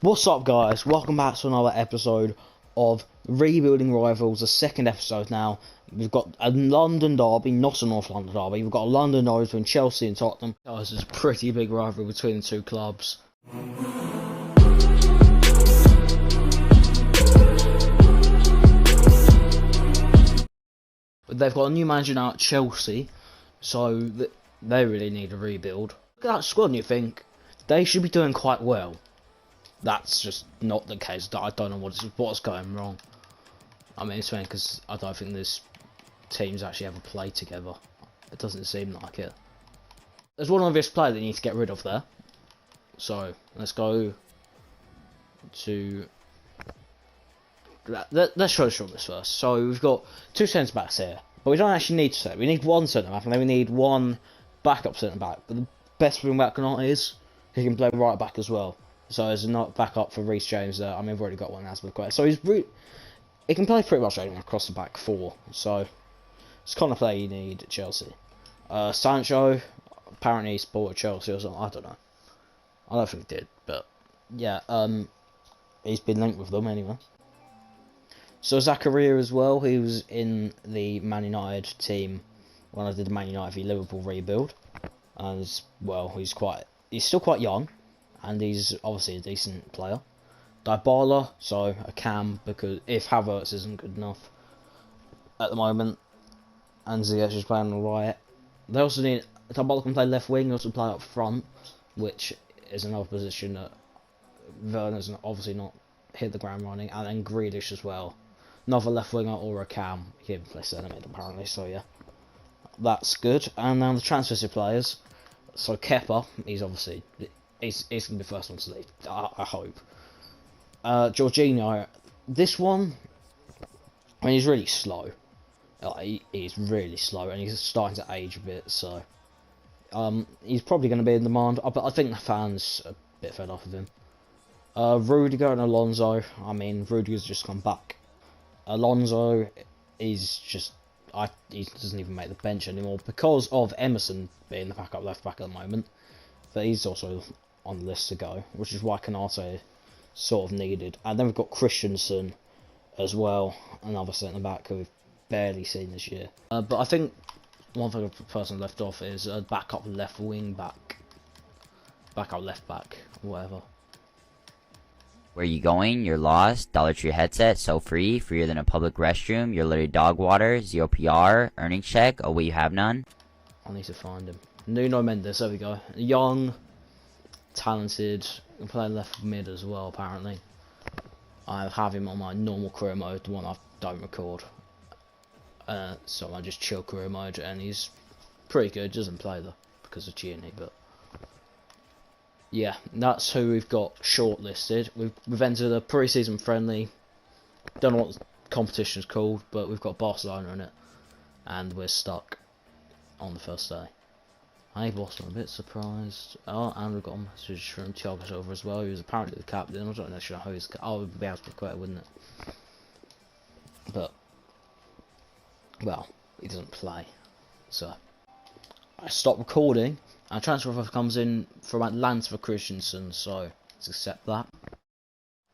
What's up, guys? Welcome back to another episode of Rebuilding Rivals, the second episode now. We've got a London derby, not a North London derby. We've got a London derby between Chelsea and Tottenham. Guys, it's a pretty big rivalry between the two clubs. They've got a new manager now at Chelsea, so they really need a rebuild. Look at that squad and you think they should be doing quite well. That's just not the case. I don't know what's going wrong. I mean, it's funny because I don't think this teams actually ever play together. It doesn't seem like it. There's one obvious player that you need to get rid of there. So let's go to. Let's try to show this first. So we've got two centre backs here, but we don't actually need two. We need one centre back, and then we need one backup centre back. But the best thing about Canot is he can play right back as well. So there's not backup for Reece James there. I mean, we've already got one as well. So he can play pretty much anyone across the back four. So it's the kind of player you need at Chelsea. Sancho, apparently he supported Chelsea or something. I don't know. I don't think he did, but yeah, he's been linked with them anyway. So Zakaria as well. He was in the Man United team when I did the Man United v Liverpool rebuild, and well, he's still quite young. And he's obviously a decent player. Dybala, so a cam, because if Havertz isn't good enough at the moment, and Ziyech is playing on the right, they also need Dybala can play left wing, also play up front, which is another position that Werner's obviously not hit the ground running, and then Grealish as well, another left winger or a cam. He can play centre mid apparently, so yeah, that's good. And now the transfer players, so Kepa, he's obviously. He's going to be the first one to leave, I hope. Jorginho, this one, I mean, he's really slow. He's really slow, and he's starting to age a bit, so... he's probably going to be in demand, but I think the fans are a bit fed off of him. Rudiger and Alonso, I mean, Rudiger's just come back. Alonso is just... he doesn't even make the bench anymore, because of Emerson being the backup left back at the moment. But he's also on the list to go, which is why Canate sort of needed. And then we've got Christensen as well, another centre back who we've barely seen this year. But I think one thing the person left off is a backup left wing back, backup left back, whatever. Where you going? You're lost. Dollar Tree headset, so free, freer than a public restroom. You're literally dog water, 0 PR, earnings check. Oh wait, you have none. I need to find him. Nuno Mendes, there we go. Young, talented, can play left mid as well apparently. I have him on my normal career mode, the one I don't record. So I just chill career mode, and he's pretty good. Doesn't play though because of Gini, but yeah, that's who we've got shortlisted. We've entered a pre-season friendly. Don't know what the competition's called, but we've got Barcelona in it, and we're stuck on the first day. I was a bit surprised. Oh, and we've got a message from Thiago Silva as well, who's apparently the captain. I don't know who he's. Oh, it would be able to be quite, wouldn't it? But, well, he doesn't play. So, I stop recording, and transfer offer comes in from Atlanta for Christensen, so let's accept that.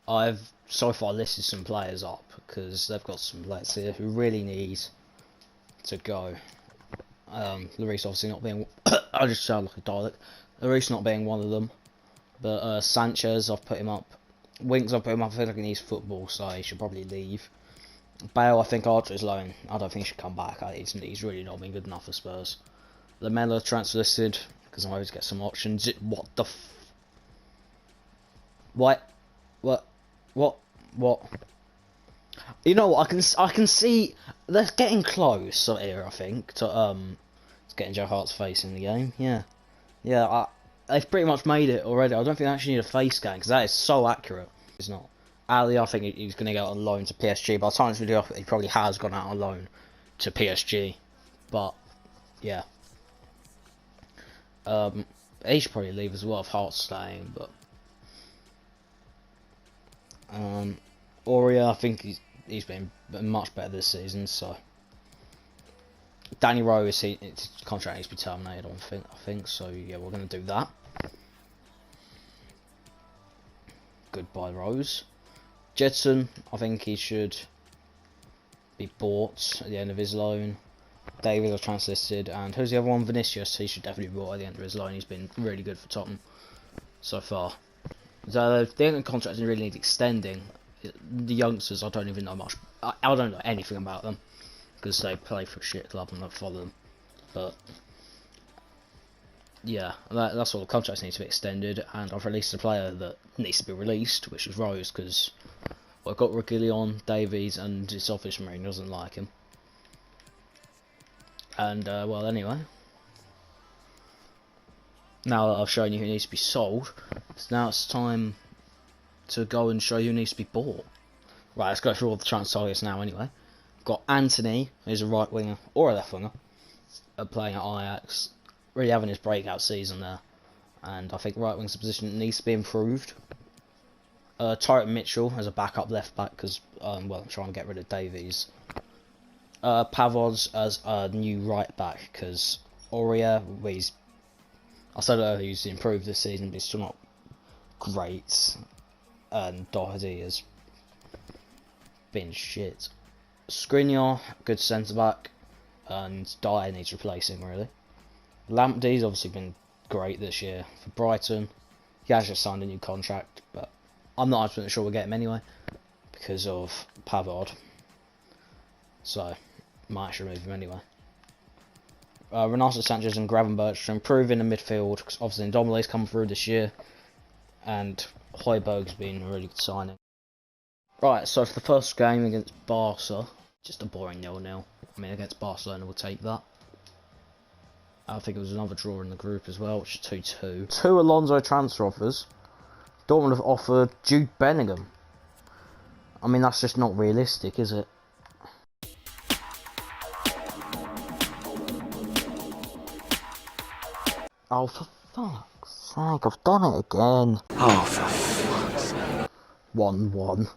I've so far listed some players up, because they've got some players here who really need to go. Lloris obviously not being. I just sound like a dialect. Lloris not being one of them, but Sanchez, I've put him up. Winks, I've put him up. I feel like he needs football, so he should probably leave. Bale, I think after his loan, I don't think he should come back. He's really not been good enough for Spurs. Lamella transfer listed because I always get some options. What the? What? You know what? I can see they're getting close here. I think to getting Joe Hart's face in the game. Yeah. They've pretty much made it already. I don't think they actually need a face scan because that is so accurate. It's not. Ali, I think he's going to go on loan to PSG. By the time this video, he probably has gone out on loan to PSG. But yeah, he should probably leave as well if Hart's staying. But Aurea, I think he's been much better this season, so Danny Rowe his contract needs to be terminated, I think so. Yeah, we're going to do that. good buy, Rose. Jedson, I think he should be bought at the end of his loan. Davies are translisted, and who's the other one? Vinicius. He should definitely be bought at the end of his loan. He's been really good for Tottenham so far. So the only contract really needs extending. The youngsters, I don't even know much. I don't know anything about them because they play for a shit club and I follow them. But yeah, that's all. The contracts need to be extended, and I've released a player that needs to be released, which is Rose, because I've got Reguilon, Davies, and his office marine doesn't like him. And well, anyway, now that I've shown you who needs to be sold, now it's time to go and show you who needs to be bought. Right, let's go through all the transfer targets now. Anyway, got Anthony, who's a right winger or a left winger, playing at Ajax. Really having his breakout season there, and I think right wing's a position that needs to be improved. Tyron Mitchell as a backup left back because well, I'm trying to get rid of Davies. Pavods as a new right back because Aurea, I said earlier he's improved this season, but he's still not great, and Doherty has been shit. Skriniar, good centre back, and Dyer needs replacing really. Lamptey's obviously been great this year for Brighton. He has just signed a new contract, but I'm not 100% sure we'll get him anyway because of Pavard. So, might actually move him anyway. Renato Sanchez and Gravenberch are improving in the midfield because obviously Ndombele's come through this year, and Højbjerg's been a really good signing. Right, so for the first game against Barca, just a boring 0-0. I mean, against Barcelona, we'll take that. I think it was another draw in the group as well, which is 2-2. 2 Alonso transfer offers. Dortmund have offered Jude Bellingham. I mean, that's just not realistic, is it? Oh, for fuck's sake, I've done it again. Oh, for fuck's sake. 1-1.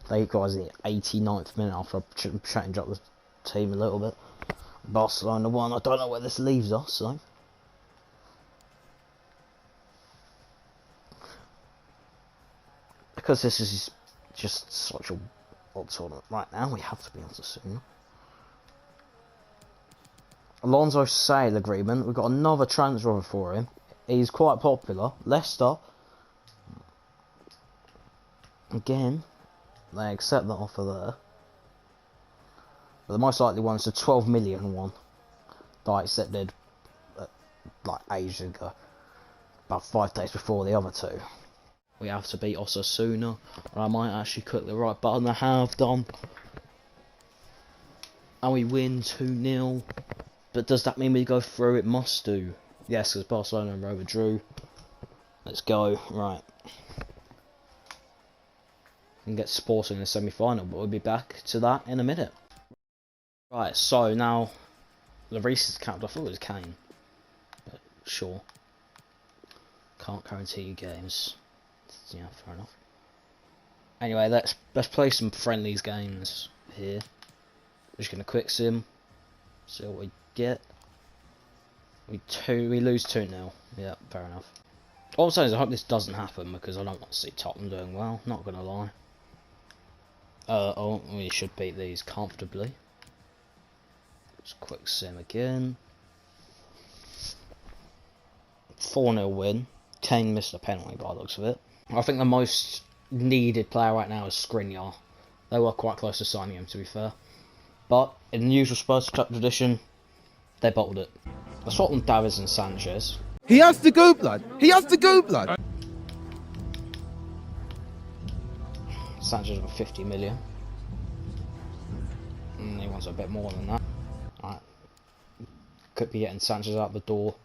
They guys at the 89th minute after I changed up the team a little bit. Barcelona 1. I don't know where this leaves us, though. Because this is just such a odd tournament right now, we have to be on to soon. Alonso sale agreement. We've got another transfer offer for him. He's quite popular. Leicester. Again, they accept that offer there. But the most likely one is the 12 million one that I accepted like ages ago, about 5 days before the other two. We have to beat Osasuna, or I might actually click the right button. I have done, and we win 2-0. But does that mean we go through? It must do. Yes, because Barcelona and Roma drew. Let's go. Right. We can get Sporting in the semi-final, but we'll be back to that in a minute. Right, so now Lloris is capped. I thought it was Kane, but sure. Can't guarantee you games. Yeah, fair enough. Anyway, let's play some friendlies games here. We're just gonna quick sim. See what we get. We lose 2-0. Yeah, fair enough. All I'm saying is I hope this doesn't happen because I don't want to see Tottenham doing well. Not gonna lie. Oh, we should beat these comfortably. Just quick sim again. 4-0 win. Kane missed a penalty by the looks of it. I think the most needed player right now is Skriniar. They were quite close to signing him, to be fair. But in the usual Spurs tradition, they bottled it. I swapped on Davies and Sanchez. He has to go, blood. He has to go, blood. Sanchez got 50 million. And he wants a bit more than that. Alright. Could be getting Sanchez out the door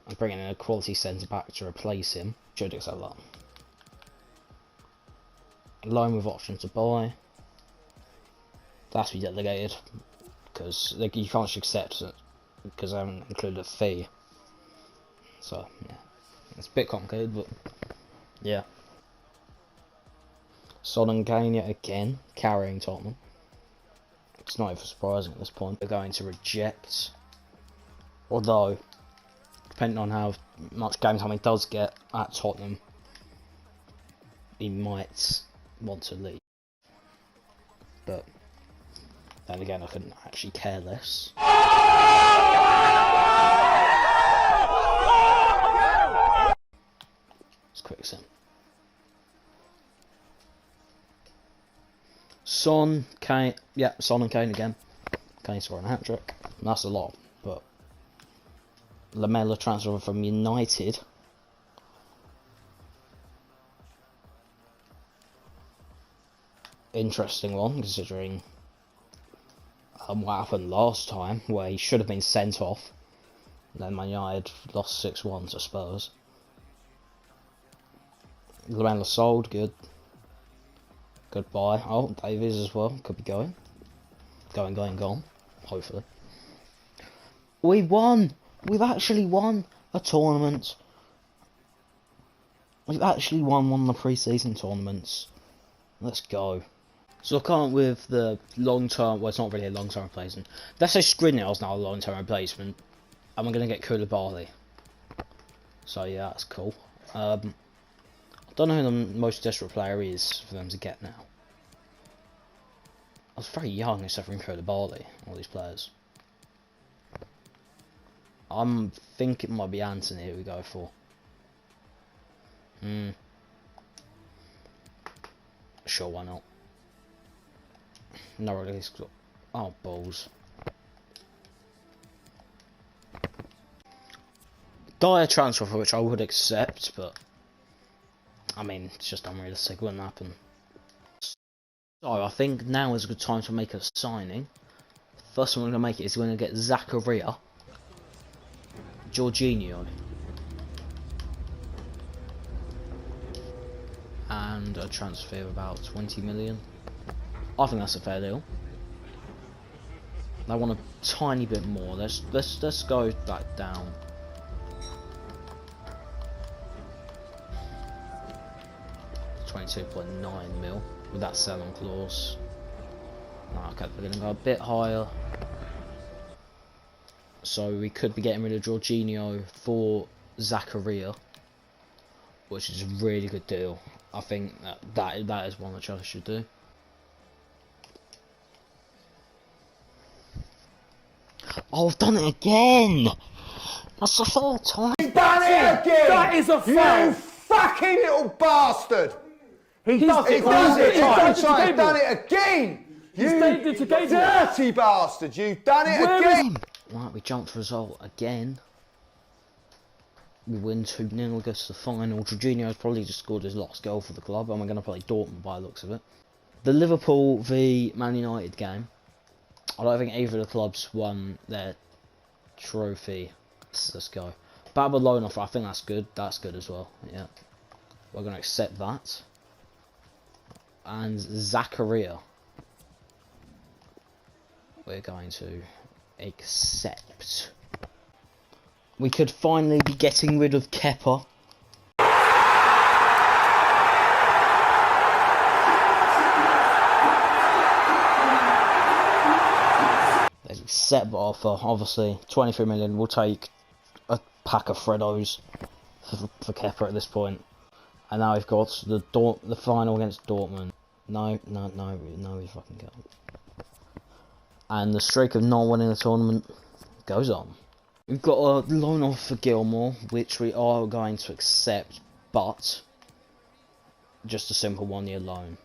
and bringing in a quality centre back to replace him. Should accept that. Loan with option to buy. That's to be delegated because you can't just accept it because I haven't included a fee. So yeah, it's a bit complicated, but yeah. Son and Kane yet again carrying Tottenham. It's not even surprising at this point. They're going to reject, although depending on how much game time he does get at Tottenham, he might want to leave. But then again, I couldn't actually care less. It's quick sim. Son, Kane, yeah, Son and Kane again. Kane scoring a hat-trick. That's a lot, but Lamella transfer from United. Interesting one, considering what happened last time, where he should have been sent off. And then Man United lost 6-1 to Spurs. Lamella sold, good. Goodbye. Oh, Davies as well, could be going. Gone. Hopefully. We won! We've actually won a tournament. We've actually won one of the pre-season tournaments. Let's go. So I can't with the long-term, well, it's not really a long-term replacement. Let's say Skriniar's now a long-term replacement. And we're going to get Koulibaly. So yeah, that's cool. I don't know who the most desperate player is for them to get now. I was very young except for Koulibaly, all these players. I think it might be Anthony we go for. Sure, why not? No release. Oh, balls. Dire transfer for which I would accept, but I mean, it's just unrealistic, wouldn't happen. So I think now is a good time to make a signing. First one we're going to make is we're going to get Zakaria, Jorginho, and a transfer of about 20 million. I think that's a fair deal. I want a tiny bit more. Let's go back down. £22.9 mil with that selling clause. Okay, we're gonna go a bit higher. So we could be getting rid of Jorginho for Zakaria, which is a really good deal. I think that is one that Chelsea should do. Oh, I've done it again! That's the third time! He's done it again! That is a foul! You fucking little bastard! He does it. He's done it again! He's saved it again. Dirty bastard! You've done it again! Right, we jumped the result again. We win 2-0, goes to the final. Jorginho's probably just scored his last goal for the club, and we're going to play Dortmund by the looks of it. The Liverpool v Man United game. I don't think either of the clubs won their trophy. Let's go. Baba loan offer, I think that's good. That's good as well. Yeah. We're going to accept that. And Zakaria. We're going to accept. We could finally be getting rid of Kepa. There's accept the offer. Obviously, 23 million. We'll take a pack of Freddos for Kepa at this point. And now we've got the final against Dortmund. No, we fucking go. And the streak of not winning the tournament goes on. We've got a loan offer for Gilmore, which we are going to accept, but just a simple 1-year loan.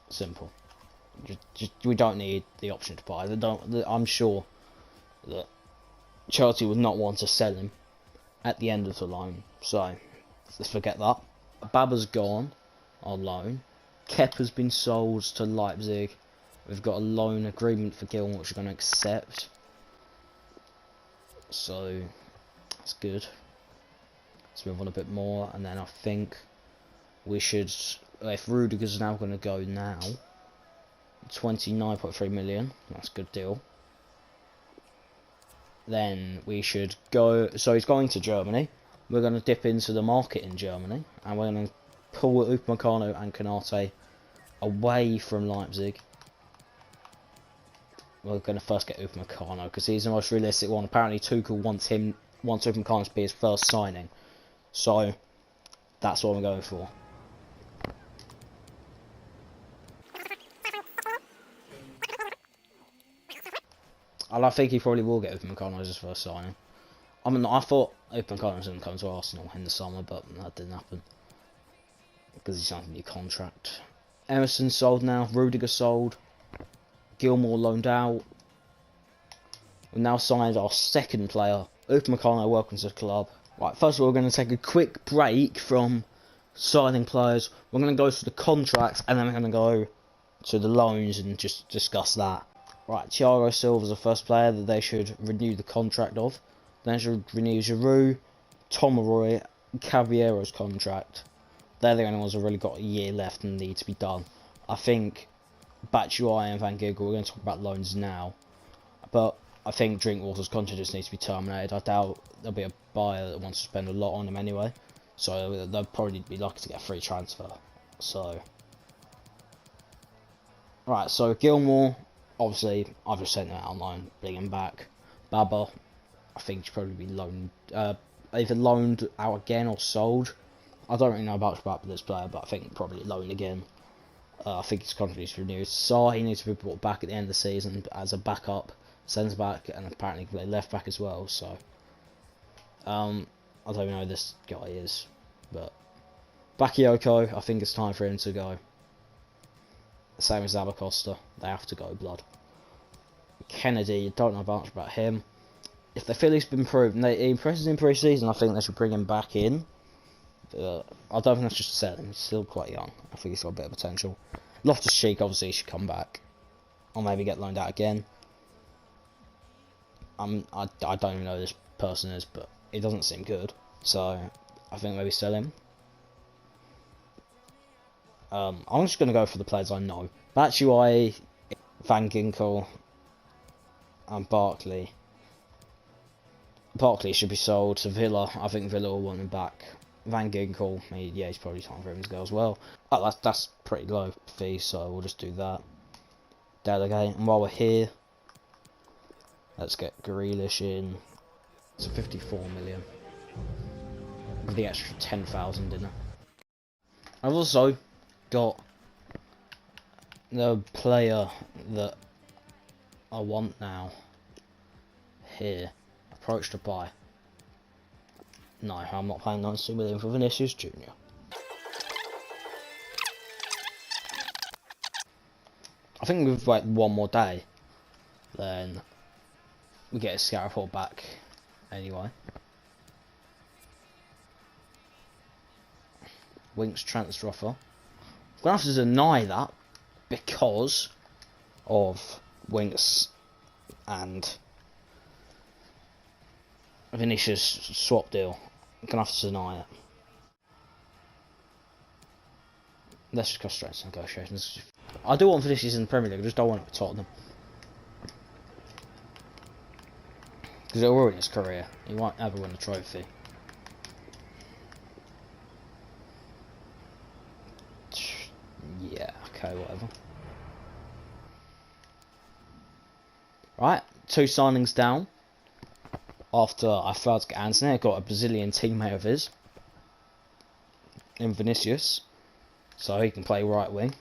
Simple. We don't need the option to buy. I'm sure that Chelsea would not want to sell him at the end of the loan, so let's forget that. Baba's gone on loan. Kepa's been sold to Leipzig. We've got a loan agreement for Gilmore, which we're going to accept. So that's good. Let's move on a bit more, and then I think we should, if Rudiger's now going to go now, 29.3 million. That's a good deal. Then we should go. So he's going to Germany. We're going to dip into the market in Germany, and we're going to pull Upamecano and Konate away from Leipzig. We're going to first get Upamecano because he's the most realistic one. Apparently Tuchel wants Upamecano to be his first signing. So That's what I'm going for. And I think he probably will get Open McConnell as his first signing. I mean, I thought Open McConnell was going to come to Arsenal in the summer, but that didn't happen. Because he signed a new contract. Emerson sold now, Rudiger sold, Gilmore loaned out. We've now signed our second player, Open McConnell, welcome to the club. Right, first of all, we're going to take a quick break from signing players. We're going to go through the contracts, and then we're going to go to the loans and just discuss that. Right, Thiago Silva's the first player that they should renew the contract of. Then they should renew Giroud, Tomaroy, Cavaliero's contract. They're the only ones who've really got a year left and need to be done. I think Batshuayi and Van Ginkel, we're going to talk about loans now. But I think Drinkwater's contract just needs to be terminated. I doubt there'll be a buyer that wants to spend a lot on him anyway. So they'll probably be lucky to get a free transfer. So, right, so Gilmore, obviously, I've just sent him out on loan, bring him back. Baba, I think should probably be loaned, either loaned out again or sold. I don't really know much about this player, but I think probably loaned again. I think his contract needs to be renewed. Saar, he needs to be brought back at the end of the season as a backup, centre back, and apparently can play left back as well. So, I don't even know who this guy is, but Bakayoko, I think it's time for him to go. Same as Zabacosta, they have to go, blood. Kennedy, don't know much about him. If they feel he's been improved, and he impresses in pre-season, I think they should bring him back in. I don't think that's just sell him, he's still quite young. I think he's got a bit of potential. Loftus-Cheek, obviously, should come back. Or maybe get loaned out again. I don't even know who this person is, but he doesn't seem good. So, I think maybe sell him. I'm just going to go for the players I know. Batshuayi, Van Ginkel, and Barkley. Barkley should be sold to Villa. I think Villa will want him back. Van Ginkel, yeah, it's probably time for him to go as well. Oh, that's pretty low fee, so we'll just do that. Delegate, and while we're here, let's get Grealish in. It's 54 million. With the extra 10,000 in it. I've also got the player that I want now. Here. Approach to buy. No, I'm not paying 92 million for Vinicius Jr. I think we've wait one more day, then we get a scout report back anyway. Winks transfer offer. I'm gonna have to deny that because of Winks and Vinicius swap deal. I'm gonna have to deny it. Let's just go straight to negotiations. I do want Vinicius in the Premier League, I just don't want it with Tottenham. Because it'll ruin his career. He won't ever win a trophy. Yeah, okay, whatever. Right, 2 signings down. After I failed to get Anthony, I got a Brazilian teammate of his in Vinicius, so he can play right wing.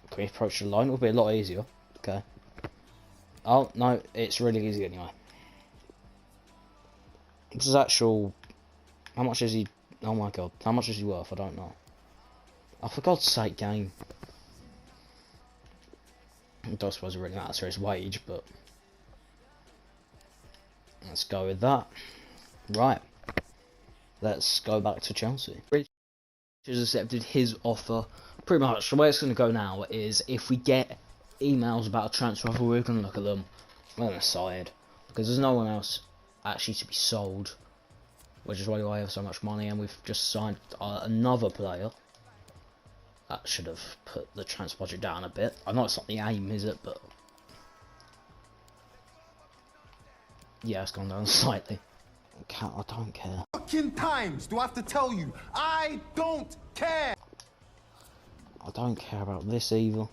Can we approach the line? It'll be a lot easier. Okay. Oh no, it's really easy anyway. This is actual. How much is he? Oh my god, how much is he worth? I don't know. Oh, for God's sake, game. I don't suppose it really matters for his wage, but. Let's go with that. Right. Let's go back to Chelsea. Rich has accepted his offer. Pretty much the way it's going to go now is if we get emails about a transfer offer, we're going to look at them. We're going to decide. Because there's no one else actually to be sold. Which is why I have so much money, and we've just signed another player. That should have put the transfer budget down a bit. I know it's not the aim, is it? But yeah, it's gone down slightly. I don't care. Fucking times do I have to tell you? I don't care. I don't care about this either.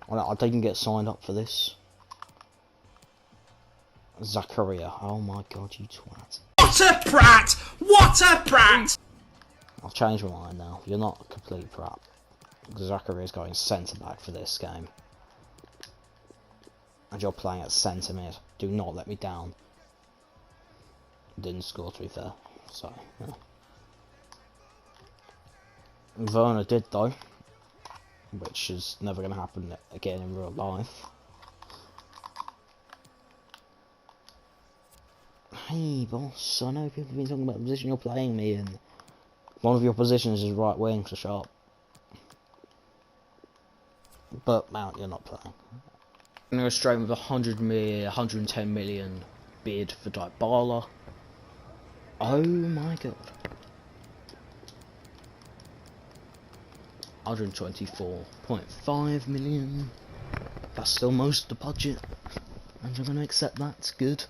I didn't get signed up for this. Zakaria. Oh my god, you twat. What a prat! What a prat! I've changed my mind now. You're not a complete prat. Zachary is going centre back for this game. And you're playing at centre mid. Do not let me down. Didn't score, to be fair. So, yeah. Werner did though. Which is never going to happen again in real life. Hey boss, I know people have been talking about the position you're playing me in. One of your positions is right wing, so sharp. But Mount, you're not playing. I'm going to go straight with 110 million bid for Dybala. Oh my god. 124.5 million. That's still most of the budget. And I'm going to accept that, it's good.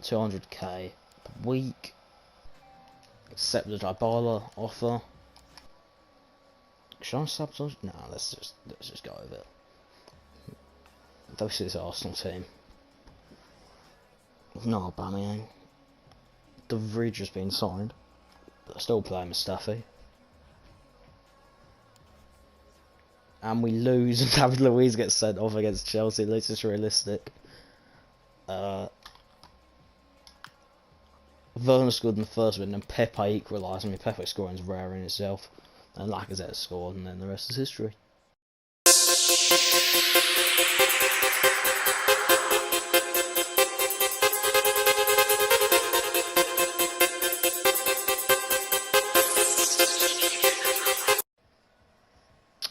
200k per week. Accept the Dybala offer. Should I sabotage? No, let's just go with it. This is Arsenal team. No, Aubameyang. The Vridge has been signed, but they're still playing Mustafi. And we lose, and David Luiz gets sent off against Chelsea. This is realistic. Werner scored in the first one, and Pepe equalised. I mean, Pepe scoring is rare in itself. And Lacazette scored, and then the rest is history.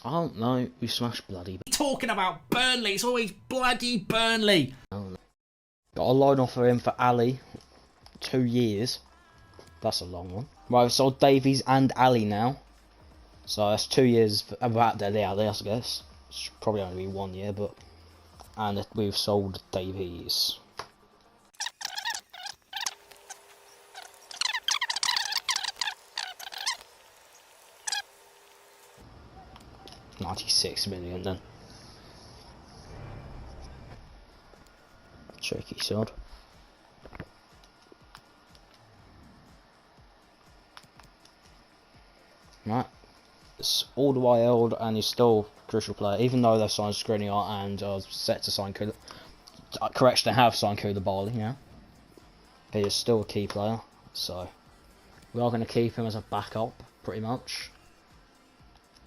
I don't know, we smashed bloody. Talking about Burnley, it's always bloody Burnley. Got a loan offer in for Ali. 2 years. That's a long one. Right, we've sold Davies and Ali now. So that's 2 years, about there, I guess. It's probably only be 1 year, but... And we've sold Davies. £96 million then. Tricky sod. Right. It's all the way old and he's still a crucial player, even though they've signed Skriniar and are set to sign correction, they have signed Koulibaly, yeah. He is still a key player, so we are going to keep him as a backup, pretty much.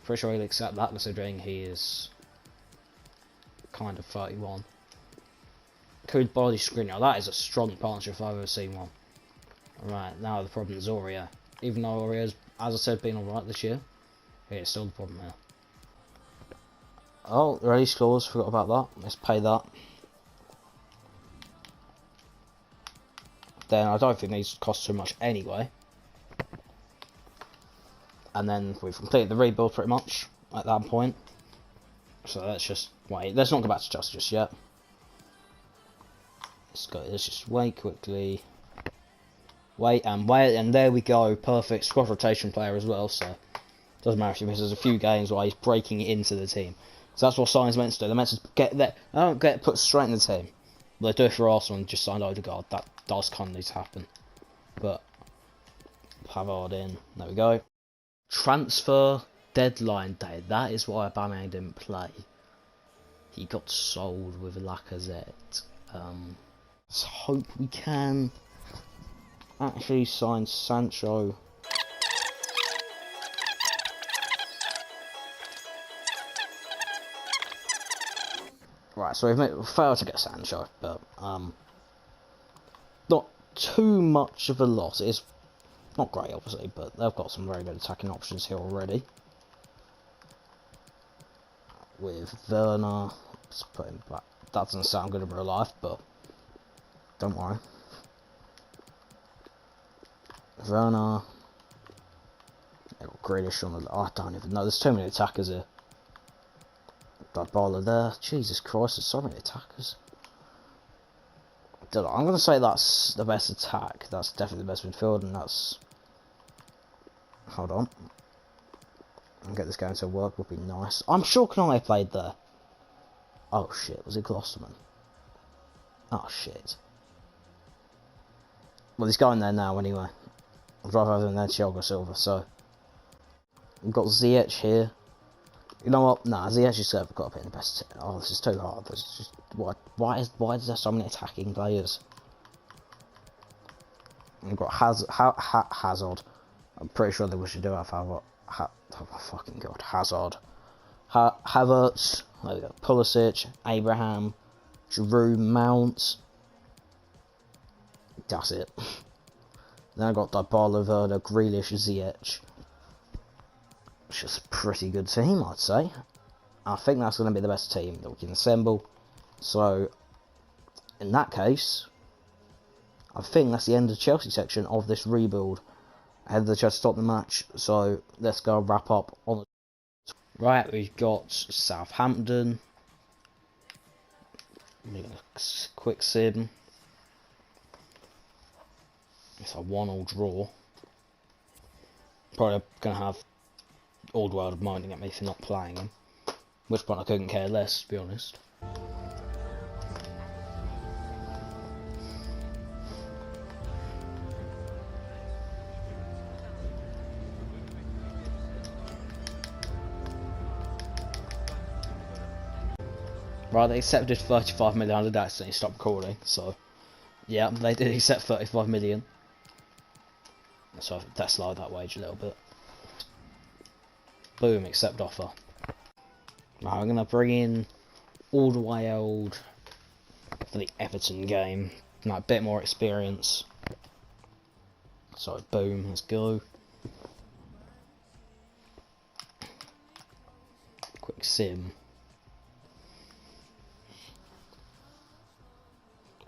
Pretty sure he'll accept that, considering he is kind of 31. Koulibaly Skriniar, that is a strong partnership if I've ever seen one. Right, now the problem is Aurier. Even though Aurier's, as I said, been alright this year, it's still the problem here. Oh, ready scores, forgot about that. Let's pay that. Then I don't think these cost too much anyway. And then we've completed the rebuild pretty much at that point. So let's just wait. Let's not go back to just yet. Let's just wait quickly. Wait, and there we go. Perfect squad rotation player as well, so doesn't matter if he misses a few games while he's breaking into the team. So that's what signing's meant to do. They're meant to get there. They don't get put straight in the team. They do it for Arsenal and just signed Odegaard. That does kind of need to happen. But Pavard in. There we go. Transfer deadline day. That is why Aubameyang didn't play. He got sold with Lacazette. Let's hope we can actually sign Sancho. Right, so we've failed to get Sancho, but not too much of a loss. It's not great, obviously, but they've got some very good attacking options here already. With Werner, let's put him back. That doesn't sound good in real life, but don't worry. Werner. They've got Grealish on the... I don't even know. There's too many attackers here. Dybala there. Jesus Christ, there's so many attackers. I'm going to say that's the best attack. That's definitely the best midfield, and that's... Hold on. And get this going to work would be nice. I'm sure Canale played there. Oh shit, was it Gloucesterman? Oh shit. Well, he's going there now anyway. I'd rather have him than Thiago Silva, so. We've got Ziyech here. You know what? Nah, Ziyech is got to be in the best. Oh, this is too hard. This is just, why is there so many attacking players? We've got Hazard. I'm pretty sure that we should do have Hazard. Oh fucking god, Hazard. Havertz. There we go. Pulisic, Abraham, Giroud, Mount. That's it. Then I got Dybala, Werner, Grealish, Ziyech. It's just a pretty good team, I'd say. I think that's going to be the best team that we can assemble. So, in that case, I think that's the end of the Chelsea section of this rebuild ahead of the Chelsea-Tottenham match. So, let's go wrap up on the... Right, we've got Southampton. A quick sim. It's a 1-1 draw. Probably going to have Aldwell minding at me for not playing him. Which point I couldn't care less, to be honest. Right, they accepted 35 million. I did accidentally stop recording, so yeah, they did accept 35 million. So that's lowered that wage a little bit. Boom, accept offer. Now I'm gonna bring in Aldwell for the Everton game. Like, a bit more experience. So boom, let's go. Quick sim.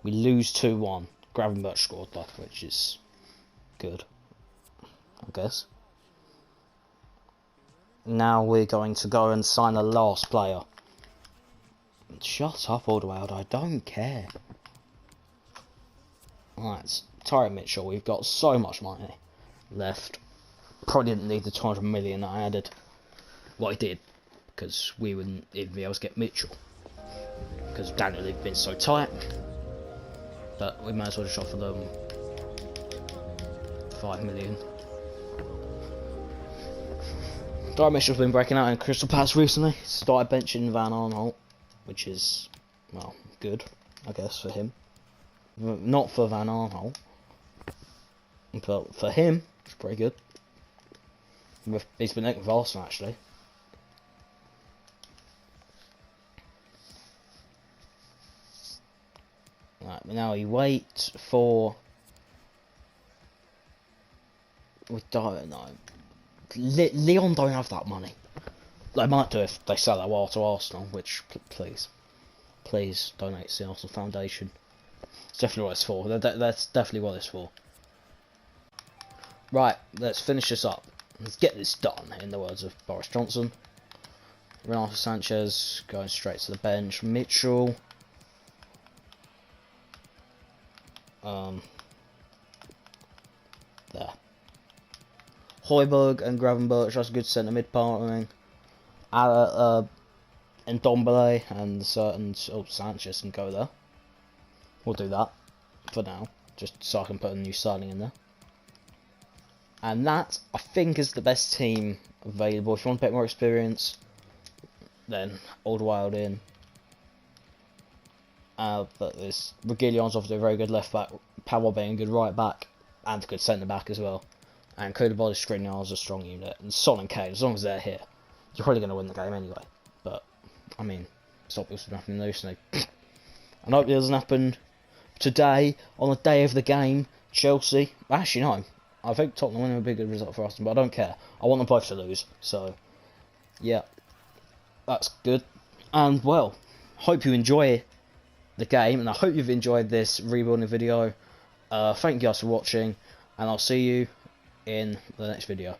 We lose 2-1. Gravenberch scored though, which is good, I guess. Now we're going to go and sign the last player. Shut up, Aldwell, I don't care. Alright, Tyron Mitchell, we've got so much money left. Probably didn't need the 200 million that I added. Well, I did, because we wouldn't even be able to get Mitchell. Because Daniel had been so tight. But we might as well just offer them 5 million. Tyron Mitchell's been breaking out in Crystal Palace recently. Started benching Van Aanholt, which is, well, good, I guess, for him. Not for Van Aanholt, but for him, it's pretty good. He's been linked with Arsenal, actually. Right, now we wait for... We don't know. Leon don't have that money. They might do if they sell that wall to Arsenal, which, please donate to the Arsenal Foundation. It's definitely what it's for. That's definitely what it's for. Right, let's finish this up. Let's get this done, in the words of Boris Johnson. Renato Sanchez going straight to the bench. Mitchell. There. Højbjerg and Gravenberch, that's a good centre mid partnering. And Ndombele and Sanchez can go there. We'll do that for now, just so I can put a new signing in there. And that, I think, is the best team available. If you want a bit more experience, then Aldwell in. But this Reguilon's obviously a very good left back, Powell being a good right back, and a good centre back as well. And Koulibaly, Skriniar is a strong unit, and Son and Kane, as long as they're here, you're probably going to win the game anyway. But, I mean, it's obviously nothing recently. I hope it doesn't happen today, on the day of the game. Chelsea, actually no, I think Tottenham winning would be a good result for Arsenal, but I don't care. I want them both to lose, so, yeah, that's good. And, well, hope you enjoy the game, and I hope you've enjoyed this rebuilding video. Thank you guys for watching, and I'll see you in the next video.